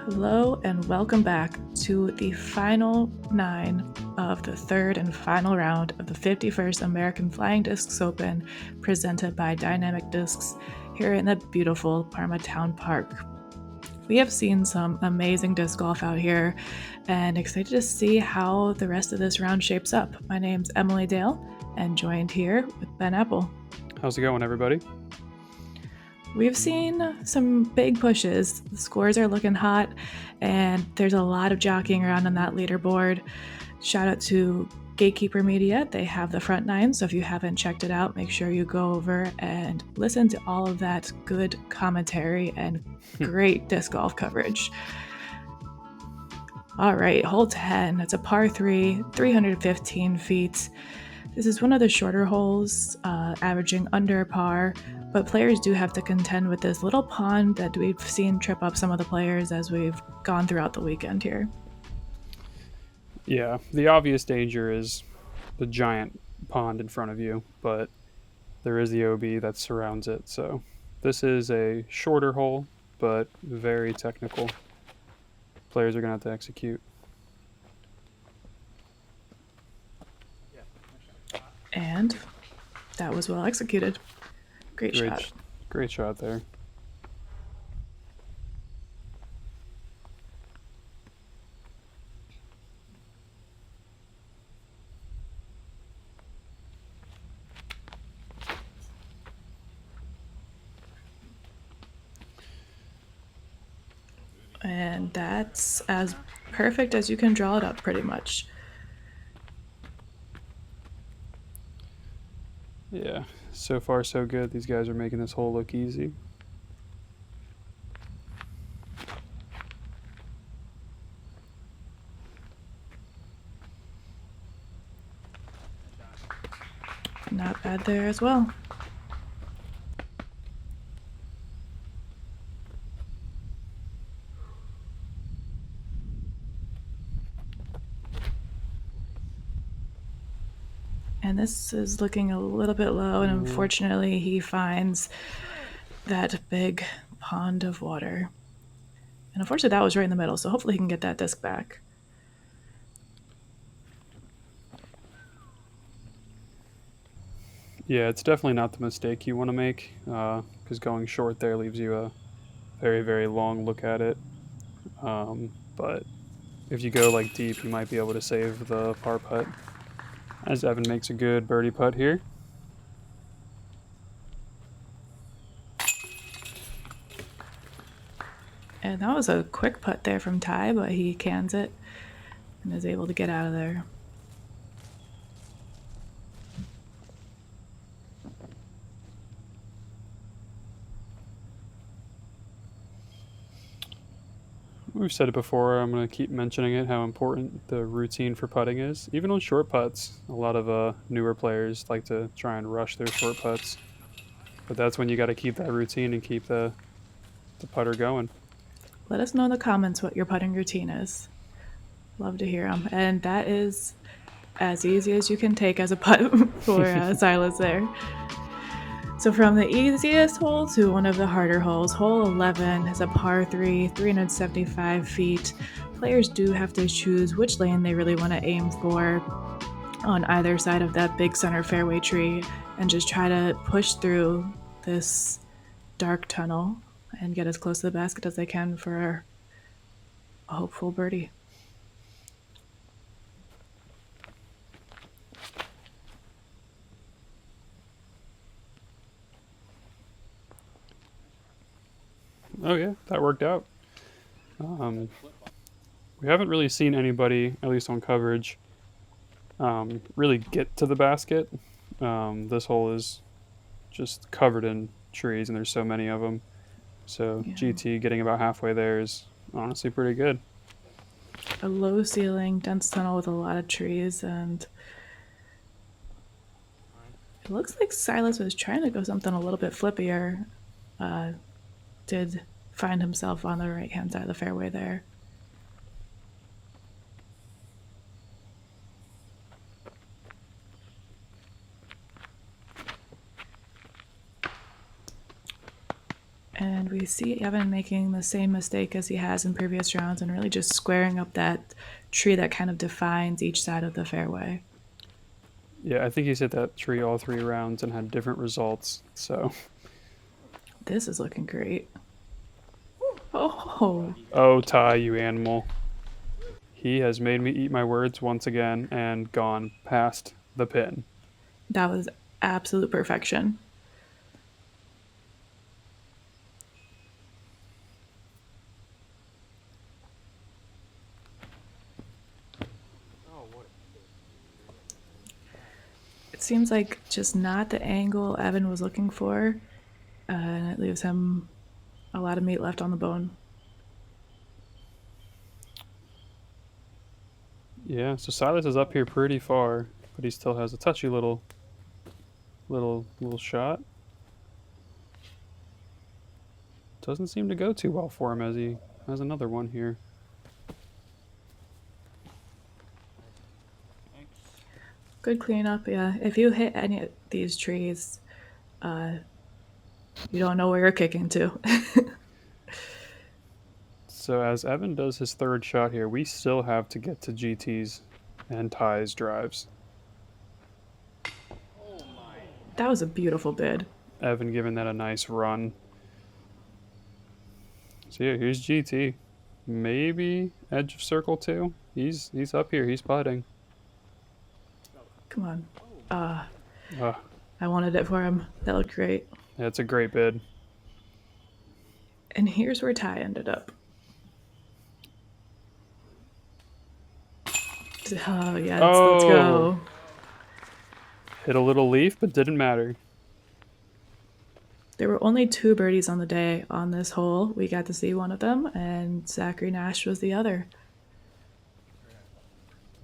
Hello and welcome back to the final 9 of the third and final round of the 51st American Flying Discs Open presented by Dynamic Discs here in the beautiful Parma Town Park. We have seen some amazing disc golf out here and excited to see how the rest of this round shapes up. My name's Emily Dale and joined here with Ben Appel. How's it going, everybody? We've seen some big pushes. The scores are looking hot, and there's a lot of jockeying around on that leaderboard. Shout out to Gatekeeper Media. They have the front nine, so if you haven't checked it out, make sure you go over and listen to all of that good commentary and great disc golf coverage. All right, hole 10. It's a par 3, 315 feet. This is one of the shorter holes, averaging under par, but players do have to contend with this little pond that we've seen trip up some of the players as we've gone throughout the weekend here. Yeah, the obvious danger is the giant pond in front of you, but there is the OB that surrounds it. So this is a shorter hole, but very technical. Players are going to have to execute. And that was well executed. Great shot. Great shot there. And that's as perfect as you can draw it up, pretty much. Yeah, so far so good. These guys are making this hole look easy. Not bad there as well. And this is looking a little bit low, and unfortunately he finds that big pond of water. And unfortunately that was right in the middle, so hopefully he can get that disc back. Yeah, it's definitely not the mistake you want to make, because going short there leaves you a very, very long look at it. But if you go like deep, you might be able to save the par putt. As Evan makes a good birdie putt here. And that was a quick putt there from Ty, but he cans it and is able to get out of there. We've said it before, I'm going to keep mentioning it, how important the routine for putting is. Even on short putts, a lot of newer players like to try and rush their short putts. But that's when you got to keep that routine and keep the putter going. Let us know in the comments what your putting routine is. Love to hear them. And that is as easy as you can take as a putt for Silas there. So from the easiest hole to one of the harder holes, hole 11 is a par 3, 375 feet. Players do have to choose which lane they really want to aim for on either side of that big center fairway tree and just try to push through this dark tunnel and get as close to the basket as they can for a hopeful birdie. Oh yeah, that worked out. We haven't really seen anybody, at least on coverage, really get to the basket. This hole is just covered in trees, and there's so many of them. So yeah. GT getting about halfway there is honestly pretty good. A low ceiling, dense tunnel with a lot of trees, and it looks like Silas was trying to go something a little bit flippier. Did find himself on the right-hand side of the fairway there. And we see Evan making the same mistake as he has in previous rounds and really just squaring up that tree that kind of defines each side of the fairway. Yeah, I think he's hit that tree all 3 rounds and had different results. So, This is looking great. Oh, oh, Ty, you animal. He has made me eat my words once again and gone past the pin. that was absolute perfection. It seems like just not the angle Evan was looking for, and it leaves him a lot of meat left on the bone. Yeah, so Silas is up here pretty far, but he still has a touchy little shot. Doesn't seem to go too well for him as he has another one here. Good cleanup, yeah. If you hit any of these trees, you don't know where you're kicking to. So as Evan does his third shot here, we still have to get to GT's and Ty's drives. That was a beautiful bid. Evan giving that a nice run. So yeah, here's GT. Maybe edge of circle 2. He's up here. He's putting. Come on. Uh, I wanted it for him. That looked great. That's a great bid. And here's where Ty ended up. Oh, yes, let's go. Hit a little leaf, but didn't matter. There were only 2 birdies on the day on this hole. We got to see one of them, and Zachary Nash was the other.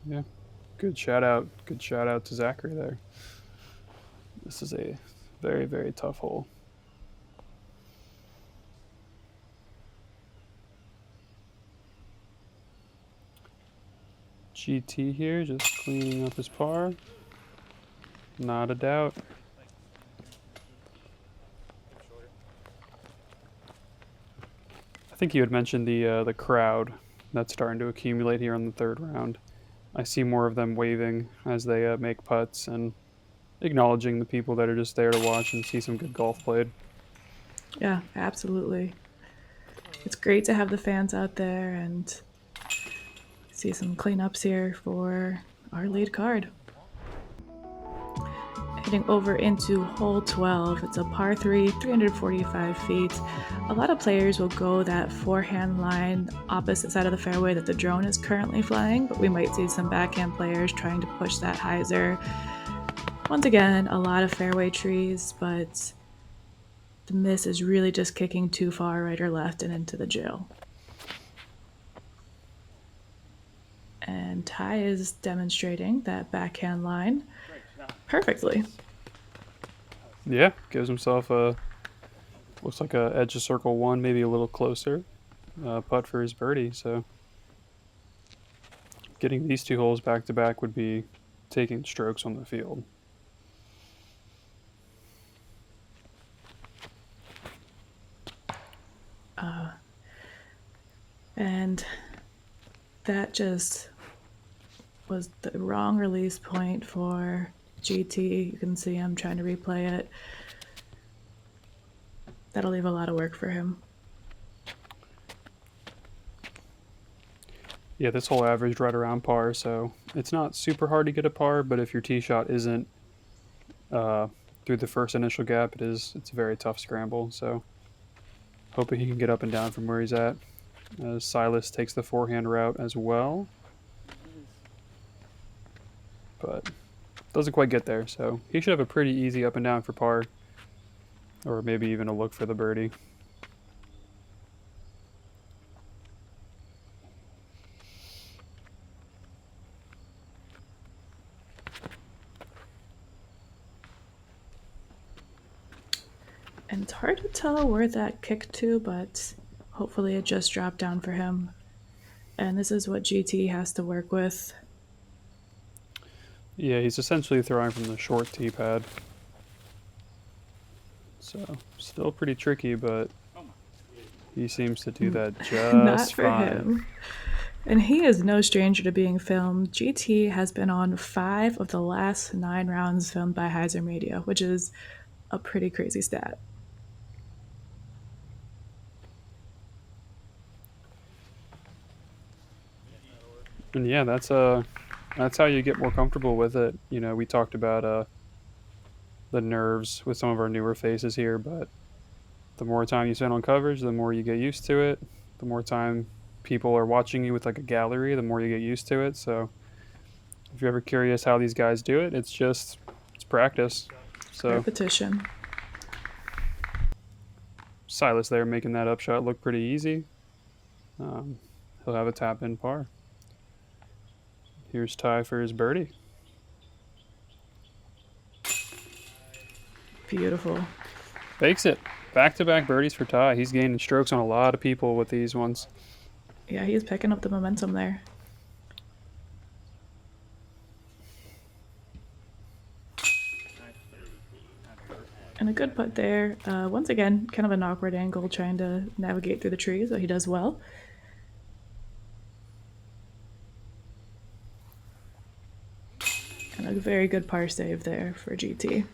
Yeah, good shout out. Good shout out to Zachary there. This is a very, very tough hole. GT here, just cleaning up his par. Not a doubt. I think you had mentioned the crowd that's starting to accumulate here on the third round. I see more of them waving as they make putts and acknowledging the people that are just there to watch and see some good golf played. Yeah, absolutely. It's great to have the fans out there and see some cleanups here for our lead card. Heading over into hole 12. It's a par 3, 345 feet. A lot of players will go that forehand line opposite side of the fairway that the drone is currently flying, but we might see some backhand players trying to push that hyzer. Once again, a lot of fairway trees, but the miss is really just kicking too far right or left and into the jail. And Ty is demonstrating that backhand line perfectly. Yeah, gives himself a, looks like a edge of circle 1, maybe a little closer putt for his birdie. So getting these 2 holes back to back would be taking strokes on the field. And that just was the wrong release point for GT. You can see him trying to replay it. That'll leave a lot of work for him. Yeah, this hole averaged right around par, so it's not super hard to get a par, but if your tee shot isn't through the first initial gap, it's a very tough scramble. So hoping he can get up and down from where he's at. Silas takes the forehand route as well, but doesn't quite get there. So he should have a pretty easy up and down for par, or maybe even a look for the birdie. And it's hard to tell where that kicked to, but hopefully it just dropped down for him. And this is what GT has to work with. Yeah, he's essentially throwing from the short tee pad. So still pretty tricky, but He seems to do that Not just for fine. him. And he is no stranger to being filmed. GT has been on 5 of the last 9 rounds filmed by Heiser Media, which is a pretty crazy stat. And yeah, that's how you get more comfortable with it. You know, we talked about the nerves with some of our newer faces here, but the more time you spend on coverage, the more you get used to it. The more time people are watching you with like a gallery, the more you get used to it. So if you're ever curious how these guys do it, it's practice. So Repetition. Silas there making that upshot look pretty easy. He'll have a tap in par. Here's Ty for his birdie. Beautiful. Bakes it. Back-to-back birdies for Ty. He's gaining strokes on a lot of people with these ones. Yeah, he's picking up the momentum there. And a good putt there. Once again, kind of an awkward angle trying to navigate through the trees, but he does well. And a very good par save there for GT.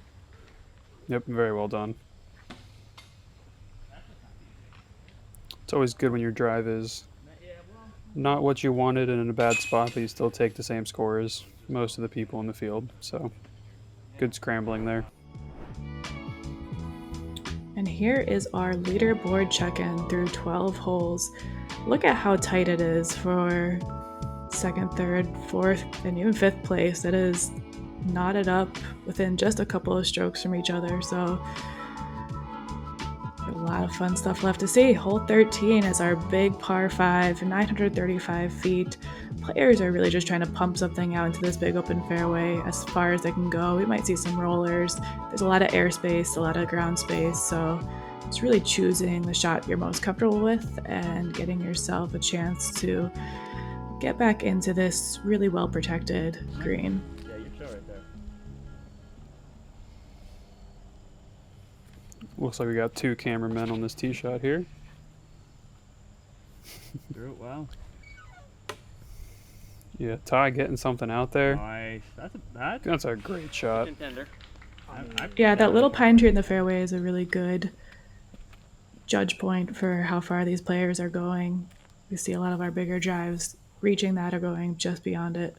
Yep, very well done. It's always good when your drive is not what you wanted and in a bad spot, but you still take the same score as most of the people in the field. So good scrambling there. And here is our leaderboard check-in through 12 holes. Look at how tight it is for second, third, fourth, and even fifth place. It is knotted up within just a couple of strokes from each other. So a lot of fun stuff left to see. Hole 13 is our big par 5, 935 feet. Players are really just trying to pump something out into this big open fairway as far as they can go. We might see some rollers. There's a lot of airspace, a lot of ground space. So it's really choosing the shot you're most comfortable with and getting yourself a chance to get back into this really well protected green. Yeah, you show right there. Looks like we got 2 cameramen on this tee shot here. Through it well. Yeah, Ty getting something out there. Nice. That's a great shot. Contender. Yeah, that little pine tree in the fairway is a really good judge point for how far these players are going. We see a lot of our bigger drives reaching that or going just beyond it.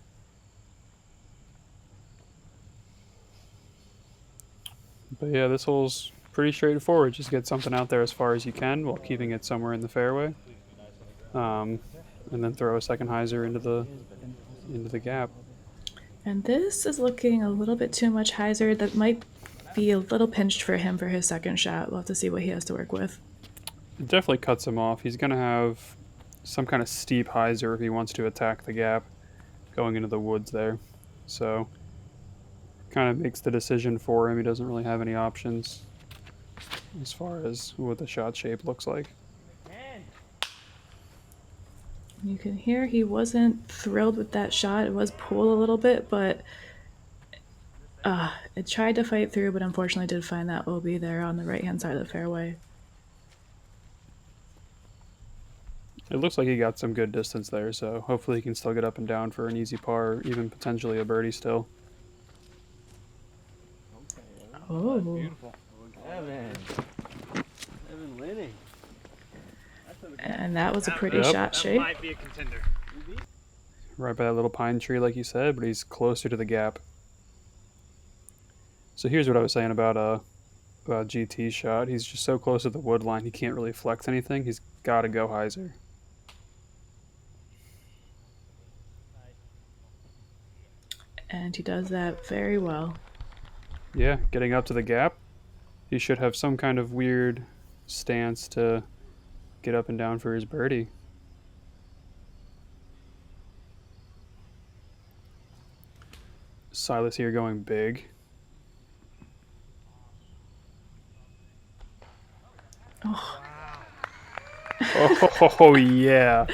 But yeah, this hole's pretty straightforward. Just get something out there as far as you can while keeping it somewhere in the fairway. And then throw a second hyzer into the gap. And this is looking a little bit too much hyzer. That might be a little pinched for him for his second shot. We'll have to see what he has to work with. It definitely cuts him off. He's going to have some kind of steep hyzer if he wants to attack the gap going into the woods there. So kind of makes the decision for him. He doesn't really have any options as far as what the shot shape looks like. You can hear he wasn't thrilled with that shot. It was pulled a little bit, but it tried to fight through, but unfortunately did find that OB there on the right-hand side of the fairway. It looks like he got some good distance there, so hopefully he can still get up and down for an easy par, or even potentially a birdie still. Oh. Beautiful. Evan winning. And that was a pretty Yep. shot shape. Might be a contender. Right by that little pine tree, like you said, but he's closer to the gap. So here's what I was saying about GT's shot. He's just so close to the wood line, he can't really flex anything. He's got to go hyzer. And he does that very well. Yeah, getting up to the gap. He should have some kind of weird stance to get up and down for his birdie. Silas here going big. Oh yeah.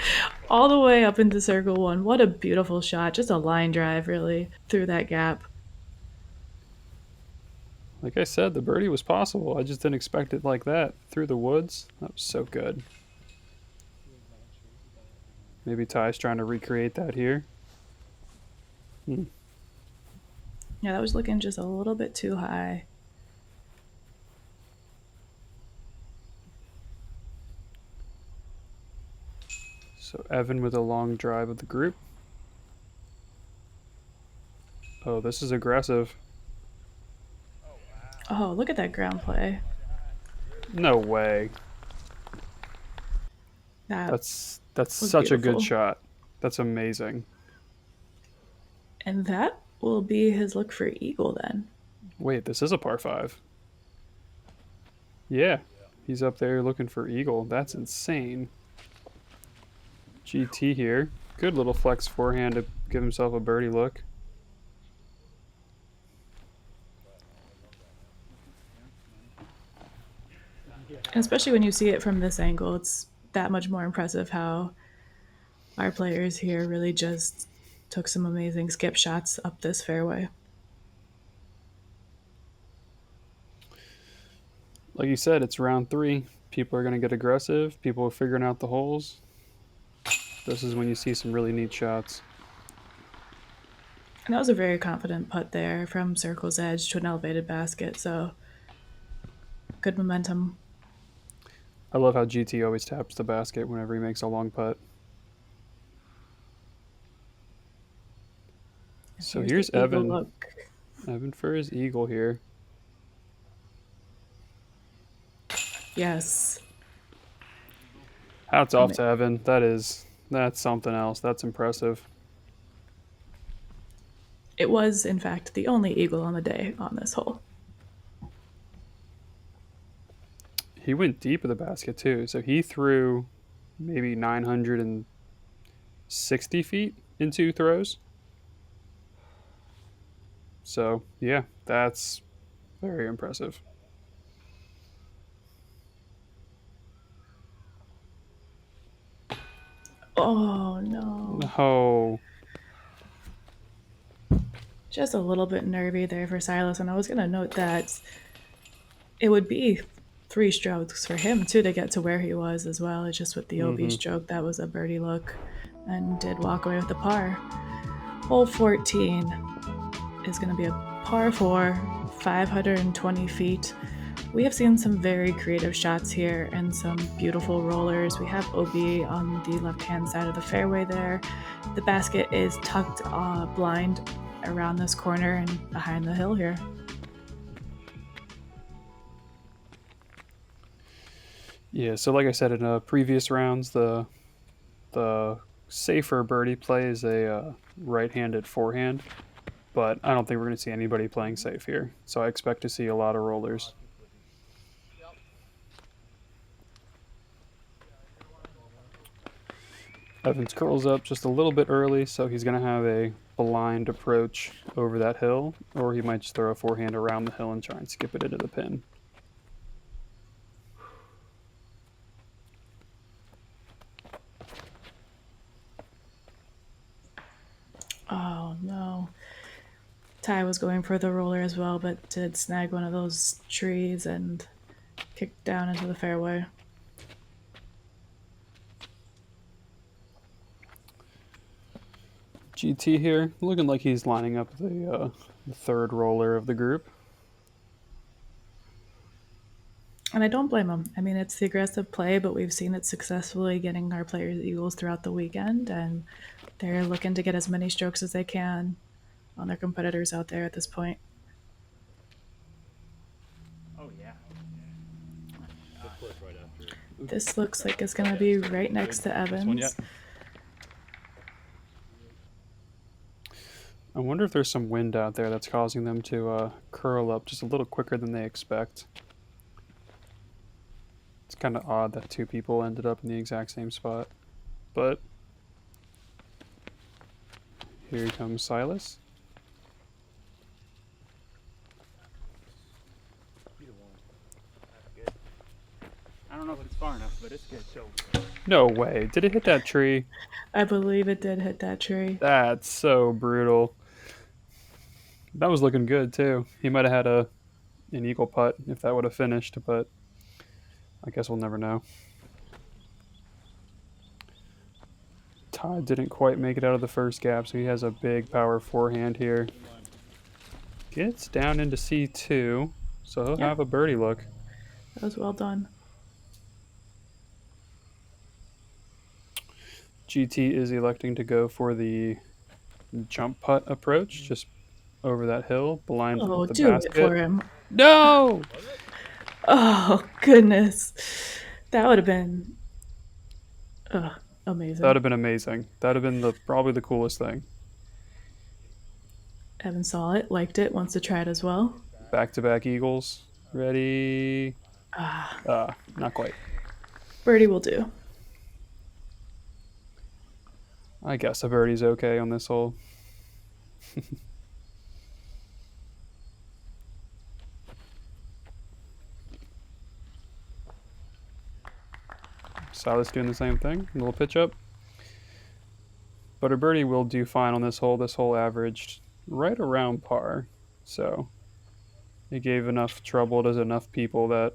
All the way up into circle 1. What a beautiful shot. Just a line drive, really, through that gap. Like I said, the birdie was possible. I just didn't expect it like that. Through the woods. That was so good. Maybe Ty's trying to recreate that here. Yeah, that was looking just a little bit too high. So Evan with a long drive of the group. Oh, this is aggressive. Oh, look at that ground play. No way. That That's was such a good beautiful. shot. That's amazing. And that will be his look for eagle then. Wait, this is a par 5. Yeah, he's up there looking for eagle. That's insane. GT here. Good little flex forehand to give himself a birdie look. And especially when you see it from this angle, it's that much more impressive how our players here really just took some amazing skip shots up this fairway. Like you said, it's round 3. People are going to get aggressive. People are figuring out the holes. This is when you see some really neat shots. And that was a very confident putt there from circle's edge to an elevated basket. So good momentum. I love how GT always taps the basket whenever he makes a long putt. So here's the eagle Evan. look. Evan for his eagle here. Yes. Hats off to Evan. That's something else. That's impressive. It was, in fact, the only eagle on the day on this hole. He went deep of the basket too. So he threw maybe 960 feet in 2 throws. So yeah, that's very impressive. Oh, no. No. Just a little bit nervy there for Silas. And I was going to note that it would be 3 strokes for him, too, to get to where he was as well. It's just with the OB stroke, that was a birdie look and did walk away with the par. Hole 14 is going to be a par 4, 520 feet. We have seen some very creative shots here and some beautiful rollers. We have OB on the left-hand side of the fairway there. The basket is tucked blind around this corner and behind the hill here. Yeah, so like I said in previous rounds, the safer birdie play is a right-handed forehand, but I don't think we're going to see anybody playing safe here. So I expect to see a lot of rollers. Evans curls up just a little bit early, so he's going to have a blind approach over that hill, or he might just throw a forehand around the hill and try and skip it into the pin. Oh no. Ty was going for the roller as well, but did snag one of those trees and kicked down into the fairway. GT here, looking like he's lining up the third roller of the group. And I don't blame him. I mean, it's the aggressive play, but we've seen it successfully getting our players eagles throughout the weekend, and they're looking to get as many strokes as they can on their competitors out there at this point. Oh yeah. This looks like it's going to be right next to Evans. I wonder if there's some wind out there that's causing them to curl up just a little quicker than they expect. It's kind of odd that 2 people ended up in the exact same spot. But here comes Silas. I don't know if it's far enough, but it's good. So. No way. Did it hit that tree? I believe it did hit that tree. That's so brutal. That was looking good too. He might have had an eagle putt if that would have finished, but I guess we'll never know. Todd didn't quite make it out of the first gap, so he has a big power forehand here. Gets down into C2, so he'll Yeah. have a birdie look. That was well done. GT is electing to go for the jump putt approach, just over that hill, blind Oh, the do basket. it for him. No! Oh, goodness. That would have been amazing. That would have been amazing. That would have been probably the coolest thing. Evan saw it, liked it, wants to try it as well. Back-to-back eagles. Ready? Not quite. Birdie will do. I guess a birdie's okay on this hole. Silas doing the same thing. A little pitch up. But a birdie will do fine on this hole. This hole averaged right around par. So it gave enough trouble to enough people that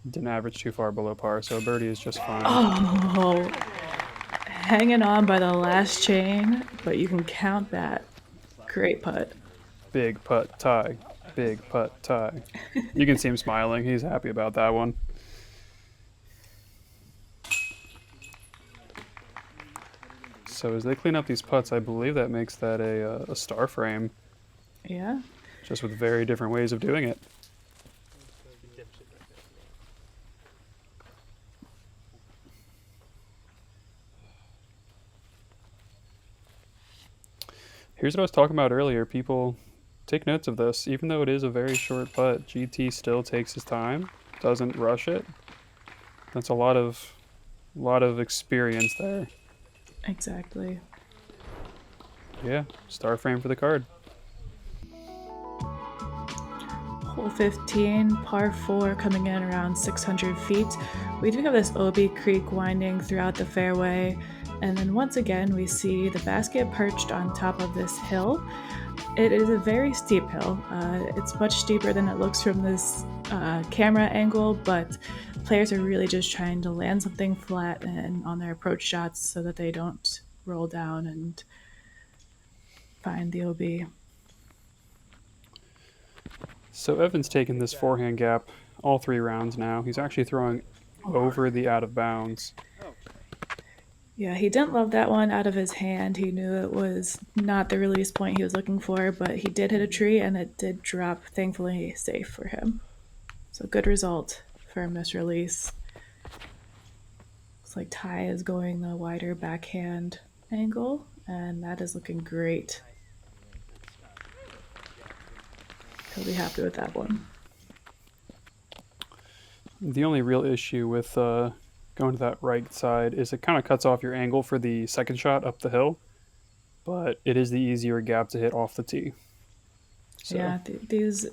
didn't average too far below par. So a birdie is just fine. Oh, hanging on by the last chain, but you can count that. Great putt. Big putt tie. Big putt tie. You can see him smiling. He's happy about that one. So as they clean up these putts, I believe that makes that a star frame, Yeah. just with very different ways of doing it. Here's what I was talking about earlier. People take notes of this. Even though it is a very short putt, GT still takes his time, doesn't rush it. That's a lot of experience there. Exactly. Yeah, star frame for the card. Hole 15, par 4, coming in around 600 feet. We do have this Obi Creek winding throughout the fairway, and then once again we see the basket perched on top of this hill. It is a very steep hill. It's much steeper than it looks from this camera angle, but players are really just trying to land something flat and on their approach shots so that they don't roll down and find the OB. So Evan's taken this forehand gap all 3 rounds now. He's actually throwing over the out of bounds. Yeah, he didn't love that one out of his hand. He knew it was not the release point he was looking for, but he did hit a tree and it did drop, thankfully safe for him. So good result for a misrelease. Looks like Ty is going the wider backhand angle, and that is looking great. He'll be happy with that one. The only real issue with going to that right side is it kind of cuts off your angle for the second shot up the hill, but it is the easier gap to hit off the tee. So. Yeah, these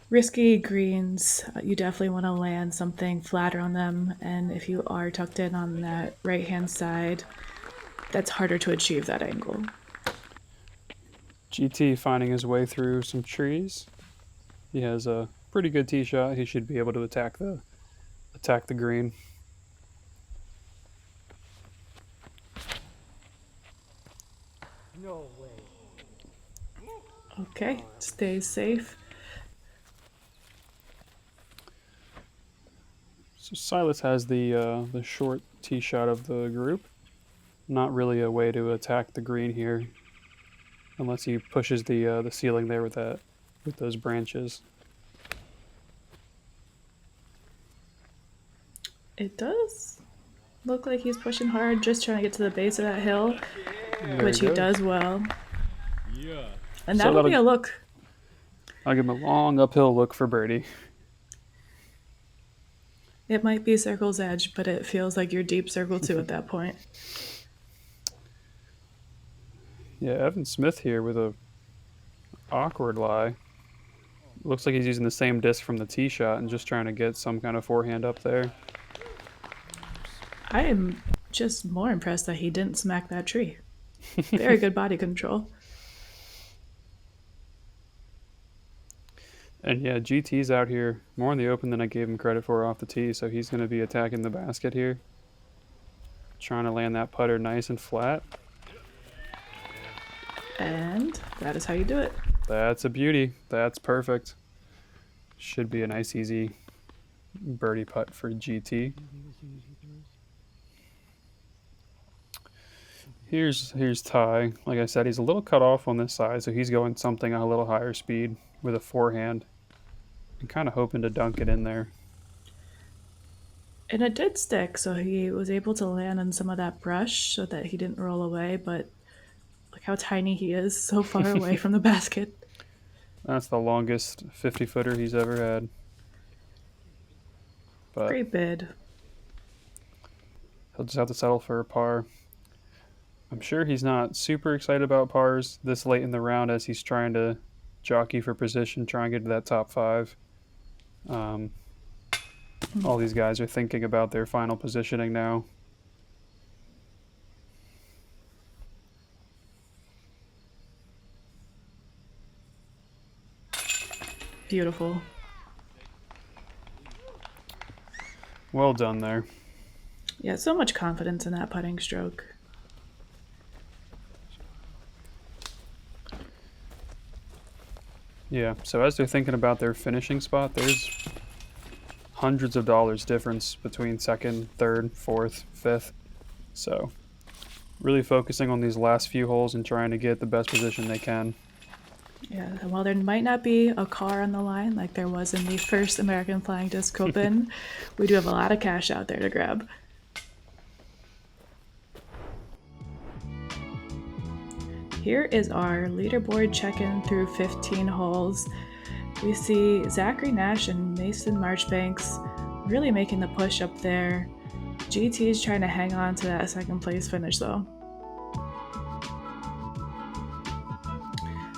risky greens, you definitely want to land something flatter on them, and if you are tucked in on that right-hand side, that's harder to achieve that angle. GT finding his way through some trees. He has a pretty good tee shot. He should be able to attack the green. No way. Okay, stays safe. So Silas has the short tee shot of the group. Not really a way to attack the green here, unless he pushes the ceiling there with those branches. It does look like he's pushing hard, just trying to get to the base of that hill, which he does well. Yeah. And So that'll be a look. I'll give him a long uphill look for birdie. It might be circle's edge, but it feels like you're deep circle 2 at that point. Yeah, Evan Smith here with a awkward lie. Looks like he's using the same disc from the tee shot and just trying to get some kind of forehand up there. I am just more impressed that he didn't smack that tree. Very good body control. And yeah, GT's out here more in the open than I gave him credit for off the tee, so he's going to be attacking the basket here. Trying to land that putter nice and flat. And that is how you do it. That's a beauty. That's perfect. Should be a nice, easy birdie putt for GT. Here's Ty. Like I said, he's a little cut off on this side, so he's going something at a little higher speed with a forehand and kind of hoping to dunk it in there. And it did stick, so he was able to land on some of that brush so that he didn't roll away, but look how tiny he is, so far away from the basket. That's the longest 50-footer he's ever had. But Great bid. he'll just have to settle for a par. I'm sure he's not super excited about pars this late in the round as he's trying to jockey for position, try and get to that top 5. All these guys are thinking about their final positioning now. Beautiful. Well done there. Yeah, so much confidence in that putting stroke. Yeah, so as they're thinking about their finishing spot, there's hundreds of dollars difference between second, third, fourth, fifth. So really focusing on these last few holes and trying to get the best position they can. Yeah, and while there might not be a car on the line like there was in the first American Flying Disc Open, we do have a lot of cash out there to grab. Here is our leaderboard check-in through 15 holes. We see Zachary Nash and Mason Marchbanks really making the push up there. GT is trying to hang on to that second place finish though.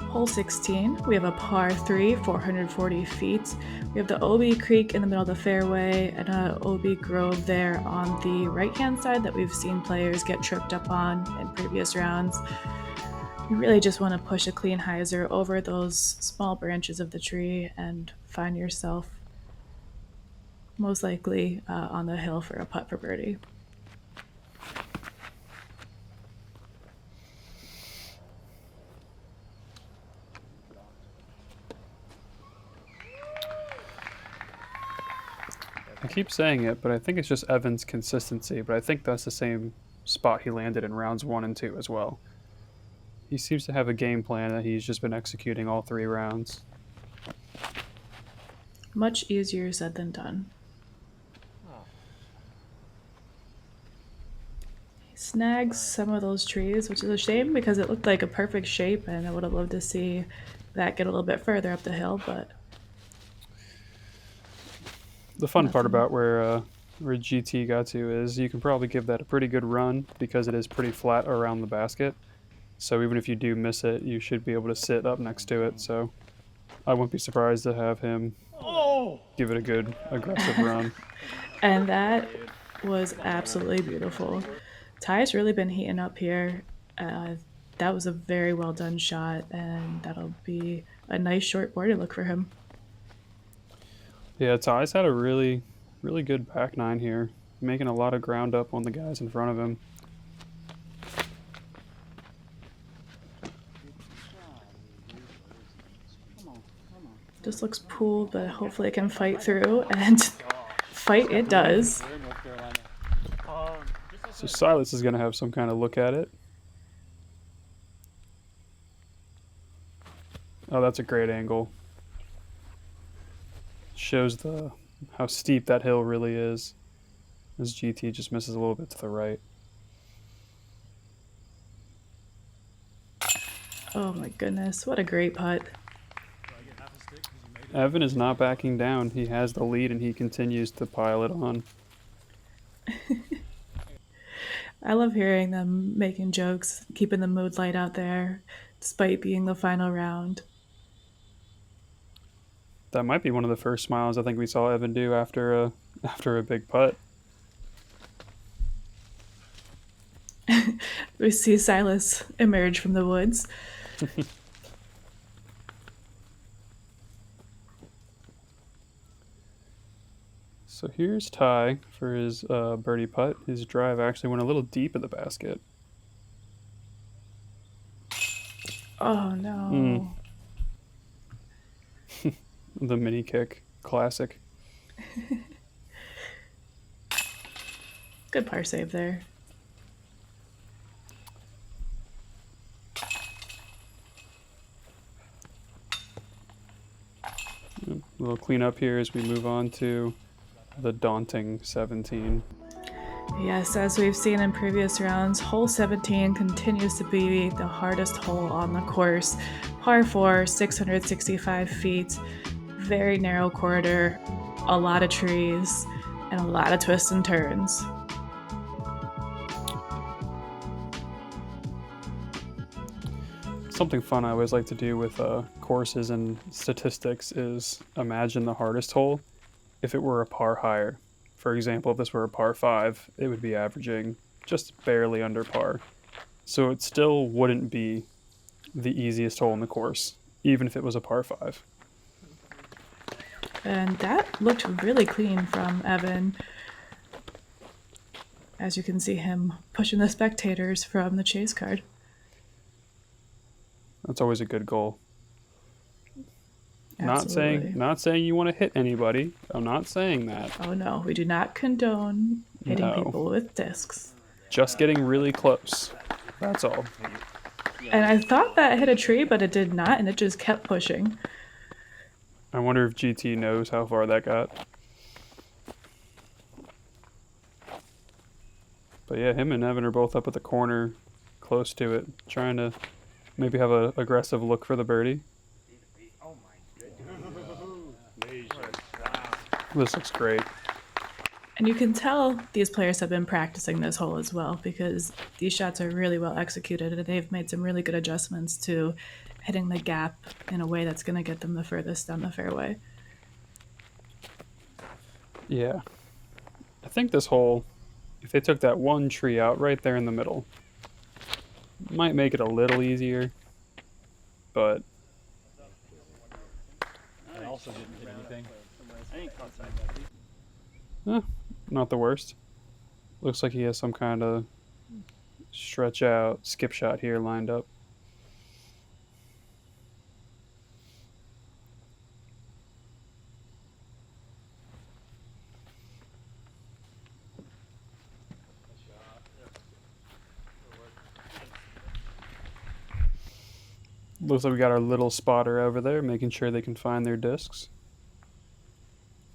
Hole 16, we have a par 3, 440 feet. We have the OB Creek in the middle of the fairway and a OB Grove there on the right-hand side that we've seen players get tripped up on in previous rounds. You really just want to push a clean hyzer over those small branches of the tree and find yourself most likely on the hill for a putt for birdie. I keep saying it, but I think it's just Evan's consistency, but I think that's the same spot he landed in rounds 1 and 2 as well. He seems to have a game plan that he's just been executing all 3 rounds. Much easier said than done. He snags some of those trees, which is a shame because it looked like a perfect shape and I would have loved to see that get a little bit further up the hill, but The fun part about where GT got to is you can probably give that a pretty good run because it is pretty flat around the basket. So even if you do miss it, you should be able to sit up next to it. So I wouldn't be surprised to have him give it a good aggressive run. And that was absolutely beautiful. Ty's really been heating up here. That was a very well done shot, and that'll be a nice short birdie look for him. Yeah, Ty's had a really, really good back nine here, making a lot of ground up on the guys in front of him. Just looks pooled, but hopefully it can fight through, and fight it does. So Silas is going to have some kind of look at it. Oh, that's a great angle. Shows how steep that hill really is. As GT just misses a little bit to the right. Oh my goodness, what a great putt. Evan is not backing down. He has the lead and he continues to pile it on. I love hearing them making jokes, keeping the mood light out there, despite being the final round. That might be one of the first smiles I think we saw Evan do after a big putt. We see Silas emerge from the woods. So here's Ty for his birdie putt. His drive actually went a little deep in the basket. Oh no. The mini kick. Classic. Good par save there. A little cleanup here as we move on to the daunting 17. Yes, as we've seen in previous rounds, hole 17 continues to be the hardest hole on the course. Par 4, 665 feet, very narrow corridor, a lot of trees, and a lot of twists and turns. Something fun I always like to do with courses and statistics is imagine the hardest hole if it were a par higher. For example, if this were a par 5, it would be averaging just barely under par. So it still wouldn't be the easiest hole in the course, even if it was a par 5. And that looked really clean from Evan. As you can see him pushing the spectators from the chase card. That's always a good goal. Absolutely. Not saying you want to hit anybody. I'm not saying that. Oh no, we do not condone hitting No. people with discs. Just getting really close. That's all. And I thought that hit a tree, but it did not, and it just kept pushing. I wonder if GT knows how far that got. But yeah, him and Evan are both up at the corner, close to it, trying to maybe have an aggressive look for the birdie. This looks great. And you can tell these players have been practicing this hole as well, because these shots are really well executed, and they've made some really good adjustments to hitting the gap in a way that's going to get them the furthest down the fairway. Yeah. I think this hole, if they took that one tree out right there in the middle, might make it a little easier, but I also didn't hit anything. not the worst. Looks like he has some kind of stretch out skip shot here lined up. Looks like we got our little spotter over there, making sure they can find their discs.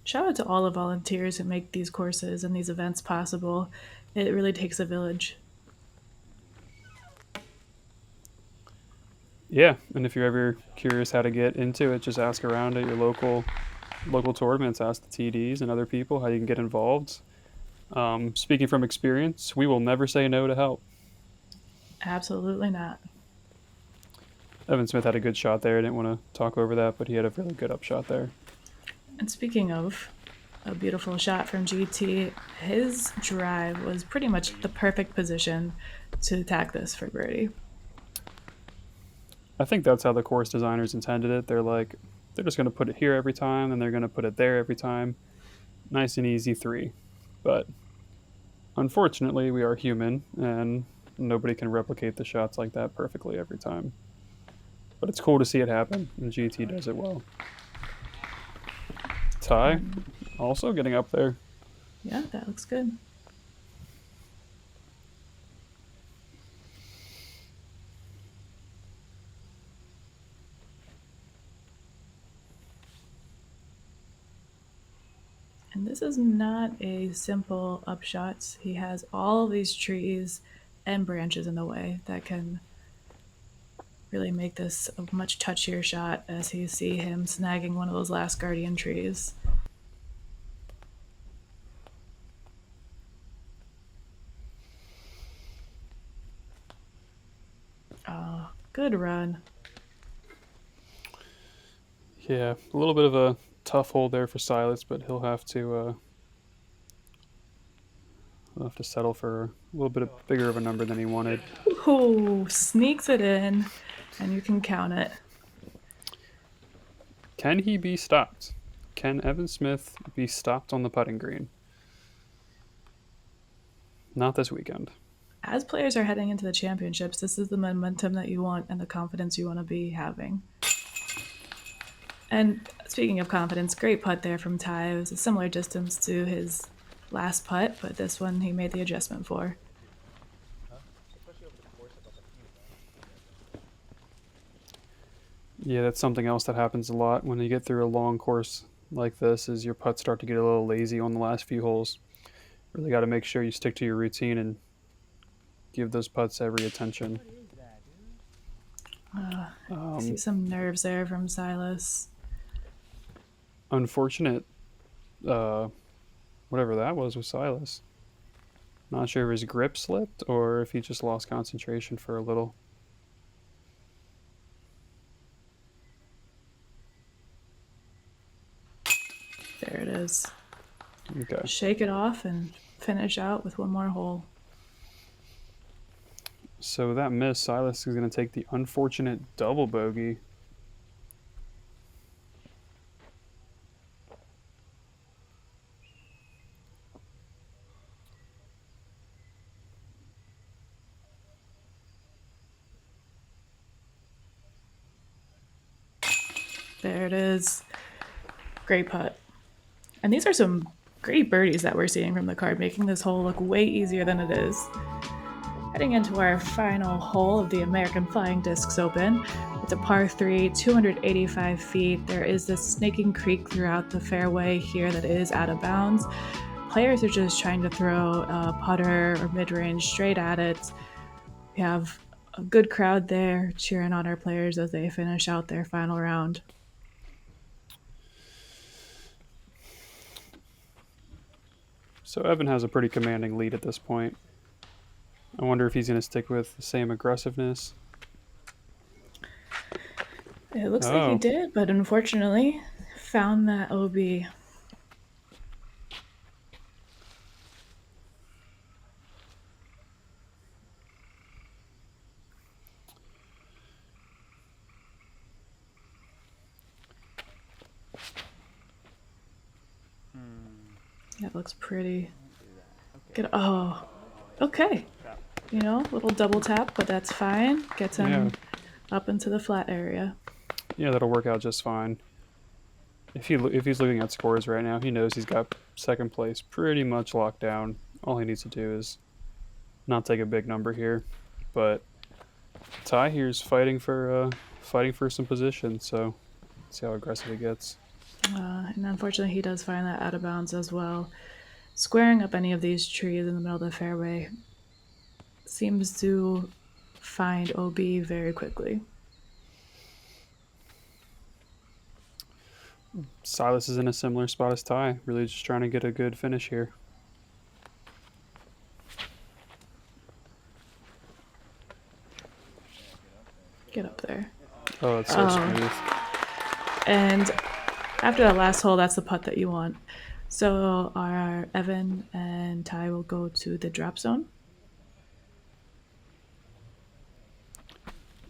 Shout out to all the volunteers who make these courses and these events possible. It really takes a village. Yeah, and if you're ever curious how to get into it, just ask around at your local tournaments, ask the TDs and other people how you can get involved. Speaking from experience, we will never say no to help. Absolutely not. Evan Smith had a good shot there. I didn't want to talk over that, but he had a really good upshot there. And speaking of a beautiful shot from GT, his drive was pretty much the perfect position to attack this for birdie. I think that's how the course designers intended it. They're just going to put it here every time, and they're going to put it there every time. Nice and easy 3. But unfortunately, we are human, and nobody can replicate the shots like that perfectly every time. But it's cool to see it happen, and GT does it well. Ty, also getting up there. Yeah, that looks good. And this is not a simple upshot. He has all these trees and branches in the way that can really make this a much touchier shot, as you see him snagging one of those last guardian trees. Oh, good run. Yeah, a little bit of a tough hole there for Silas, but he'll have to settle for a little bit bigger of a number than he wanted. Ooh, sneaks it in, and you can count it. Can he be stopped? Can Evan Smith be stopped on the putting green? Not this weekend. As players are heading into the championships, this is the momentum that you want and the confidence you want to be having. And speaking of confidence, great putt there from Ty. It was a similar distance to his last putt, but this one he made the adjustment for. Yeah, that's something else that happens a lot when you get through a long course like this is your putts start to get a little lazy on the last few holes. Really got to make sure you stick to your routine and give those putts every attention. I see some nerves there from Silas. Unfortunate, whatever that was with Silas. Not sure if his grip slipped or if he just lost concentration for a little. There it is. Okay. Shake it off and finish out with one more hole. So that miss, Silas is going to take the unfortunate double bogey. There it is. Great putt. And these are some great birdies that we're seeing from the card, making this hole look way easier than it is. Heading into our final hole of the American Flying Discs Open. It's a par 3, 285 feet. There is this snaking creek throughout the fairway here that is out of bounds. Players are just trying to throw a putter or mid-range straight at it. We have a good crowd there cheering on our players as they finish out their final round. So Evan has a pretty commanding lead at this point. I wonder if he's going to stick with the same aggressiveness. It looks like he did, but unfortunately found that OB. That looks pretty good. Oh, okay. You know, little double tap, but that's fine. Gets him up into the flat area. Yeah, that'll work out just fine. If he's looking at scores right now, he knows he's got second place pretty much locked down. All he needs to do is not take a big number here. But Ty here's fighting for some position, so let's see how aggressive he gets. And unfortunately, he does find that out of bounds as well. Squaring up any of these trees in the middle of the fairway seems to find OB very quickly. Silas is in a similar spot as Ty, really just trying to get a good finish here. Get up there. Oh, that's so smooth. And after that last hole, that's the putt that you want. So our Evan and Ty will go to the drop zone.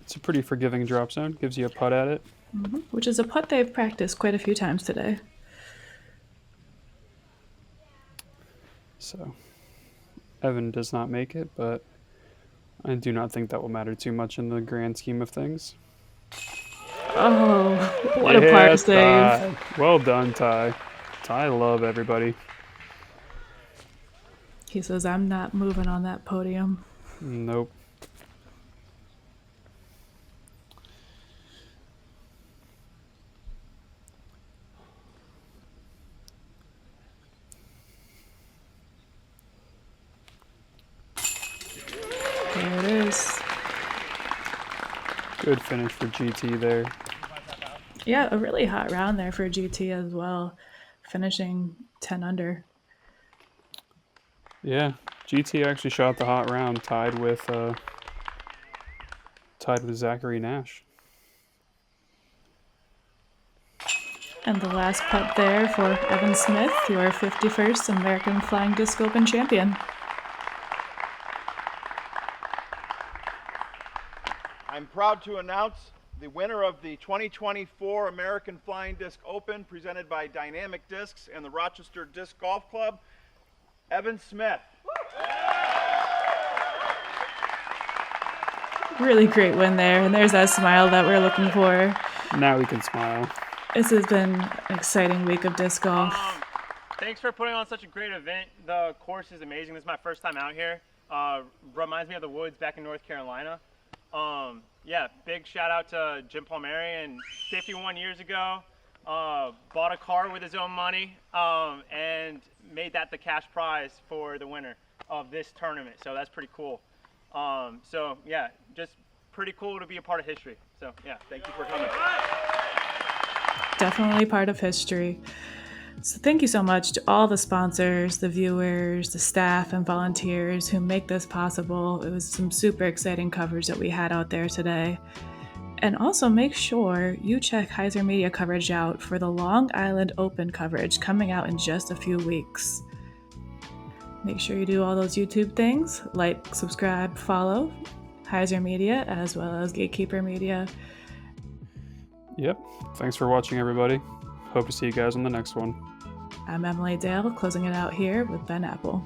It's a pretty forgiving drop zone. Gives you a putt at it. Mm-hmm. Which is a putt they've practiced quite a few times today. So Evan does not make it, but I do not think that will matter too much in the grand scheme of things. Oh, what a par save. Ty. Well done, Ty. Ty love everybody. He says, I'm not moving on that podium. Nope. There it is. Good finish for GT there. Yeah, a really hot round there for GT as well, finishing 10 under. Yeah, GT actually shot the hot round, tied with Zachary Nash. And the last putt there for Evan Smith, your 51st American Flying Disc Open champion. I'm proud to announce the winner of the 2024 American Flying Disc Open, presented by Dynamic Discs and the Rochester Disc Golf Club, Evan Smith. Really great win there, and there's that smile that we're looking for. Now we can smile. This has been an exciting week of disc golf. Thanks for putting on such a great event. The course is amazing. This is my first time out here. Reminds me of the woods back in North Carolina. Yeah, big shout out to Jim Palmieri. 51 years ago, bought a car with his own money and made that the cash prize for the winner of this tournament. So that's pretty cool. So yeah, just pretty cool to be a part of history. So yeah, thank you for coming. Definitely part of history. So thank you so much to all the sponsors, the viewers, the staff and volunteers who make this possible. It was some super exciting coverage that we had out there today. And also make sure you check Heiser Media coverage out for the Long Island Open coverage coming out in just a few weeks. Make sure you do all those YouTube things, like, subscribe, follow Heiser Media as well as Gatekeeper Media. Yep. Thanks for watching, everybody. Hope to see you guys on the next one. I'm Emily Dale, closing it out here with Ben Appel.